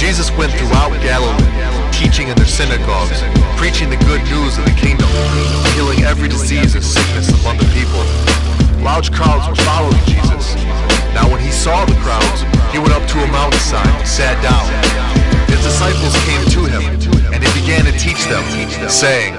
Jesus went throughout Galilee, teaching in their synagogues, preaching the good news of the kingdom, healing every disease and sickness among the people. Large crowds were following Jesus. Now when he saw the crowds, he went up to a mountainside and sat down. His disciples came to him, and he began to teach them, saying,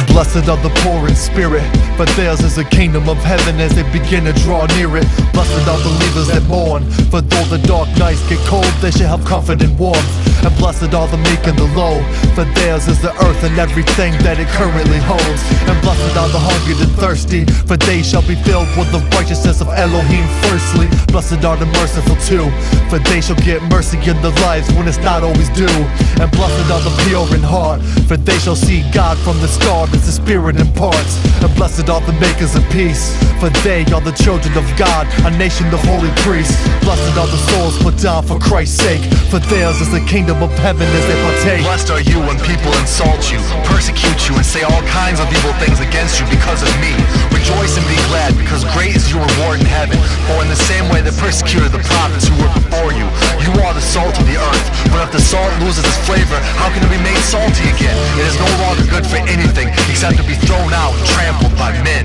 Blessed are the poor in spirit, for theirs is the kingdom of heaven. As they begin to draw near it, blessed are believers that mourn, for though the dark nights get cold, they shall have comfort and warmth. And blessed are the meek and the low, for theirs is the earth and everything that it currently holds. And blessed are the hungry and thirsty, for they shall be filled with the righteousness of Elohim. Firstly, blessed are the merciful too, for they shall get mercy in their lives when it's not always due. And blessed are the pure in heart, for they shall see God from the start as the Spirit imparts. And blessed are the makers of peace, for they are the children of God, a nation of holy priests. Blessed are the souls put down for Christ's sake, for theirs is the kingdom of heaven as they partake. Blessed are you when people insult you, persecute you, and say all kinds of evil things against you because of me. Rejoice and be glad, because great is your reward in heaven. For in the same way they persecuted the prophets who were before you, you are the salt of the earth. But if the salt loses its flavor, how can it be made salty again? It is no longer good for anything except to be thrown out and trampled by men.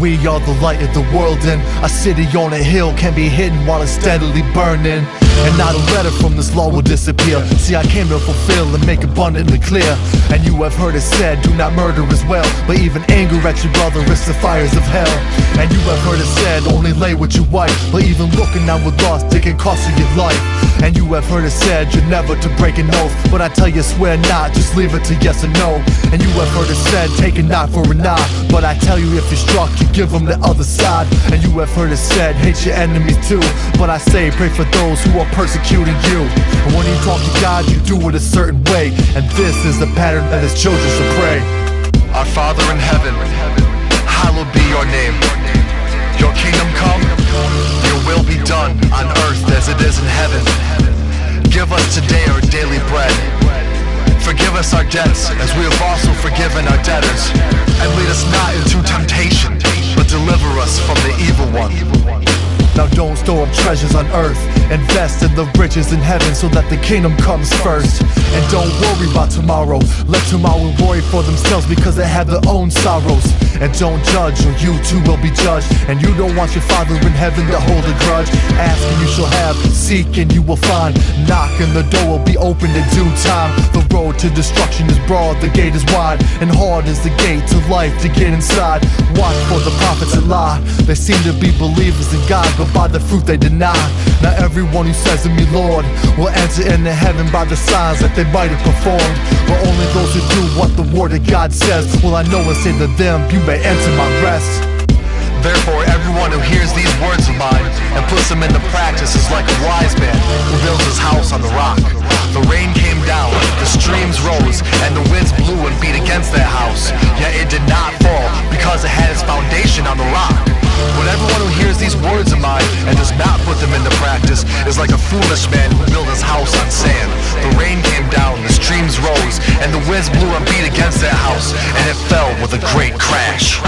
We are the light of the world, and a city on a hill can be hidden while it's steadily burning. And not a letter from this law will disappear. See, I came to fulfill and make abundantly clear. And you have heard it said, do not murder as well, but even anger at your brother is the fires of hell. And you have heard it said, only lay with your wife, but even looking down with lust, it can cost you your life. And you have heard it said, you're never to break an oath, but I tell you swear not, just leave it to yes or no. And you have heard it said, take a knot for a knot, but I tell you if you're struck, you give them the other side. And you have heard it said, hate your enemies too, but I say pray for those who are persecuting you. And when you talk to God, you do it a certain way, and this is the pattern that his children should pray. Our Father in heaven, hallowed be your name. Your kingdom come, your will be done on earth as it is in heaven. Give us today our daily bread. Forgive us our debts as we have also forgiven our debtors. And lead us not into temptation, but deliver us from the evil one. Now don't store up treasures on earth, invest in the riches in heaven so that the kingdom comes first. And don't worry about tomorrow, let tomorrow worry for themselves because they have their own sorrows. And don't judge or you too will be judged, and you don't want your Father in heaven to hold a grudge. Ask and you shall have, seek and you will find, knock and the door will be opened in due time. The road to destruction is broad, the gate is wide, and hard is the gate to life to get inside. Watch for the prophets that lie, they seem to be believers in God, but by the fruit they deny. Now everyone who says to me Lord will enter into heaven by the signs that they might have performed, but only those who do what the word of God says will I know and say to them, you may enter my rest. Therefore everyone who hears these words of mine and puts them into practice is like a wise man who builds his house on the rock. The rain came down, the streams rose, and the winds blew and beat against that house, yet it did not fall because it had its foundation on the rock. But everyone who hears these words of mine and does not put them into practice is like a foolish man who built his house on sand. The rain came down, the streams rose, and the winds blew and beat against that house, and it fell with a great crash.